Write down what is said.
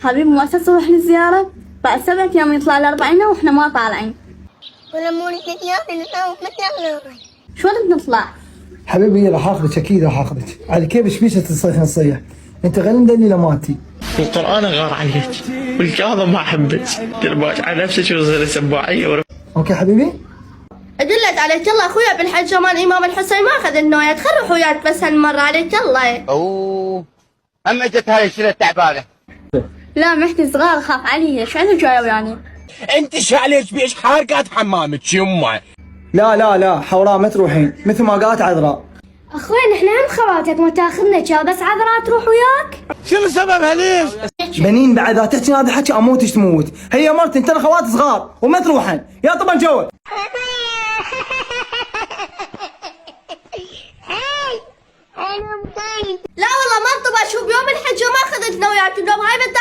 حبيبي مؤسسة نروح للزيارة بعد 7 أيام يطلع ل40 وإحنا ما طالعين. ولما ولد دياري نحاول متى شو بدنا نطلع؟ حبيبي راح اخذك اكيد راح اخذك. على كيف ايش بيش تصيح نصيح؟ انت غير مدني لماتي. القرآن غار عليك والكاظم ما حبك ترباش على نفسك وزر سباعية. اوكي حبيبي؟ أدلت عليك الله أخويا بالحج كمان إمام الحسين ما أخذ النويات، خل روح وياك بس هالمرة عليك الله. اوه اما اجت هاي الشله تعبانه. لا محتي صغار أخاف عليه، شو عنده جاي وياني؟ انت شعلك بيش حارقات حمامك يمه. لا حوراء ما تروحين مثل ما قالت عذراء. اخوي نحن هم خواتك ما تاخذنا كا بس عذراء تروح وياك. شنو سببها ليش؟ بنين بعد لا تحكي هذا الحكي اموتش تموت. هي مرتي انت خوات صغار وما تروحن. يا طبعا جوا. لا والله ما انطبع، شو بيوم الحج ما أخذت نويات، اليوم هاي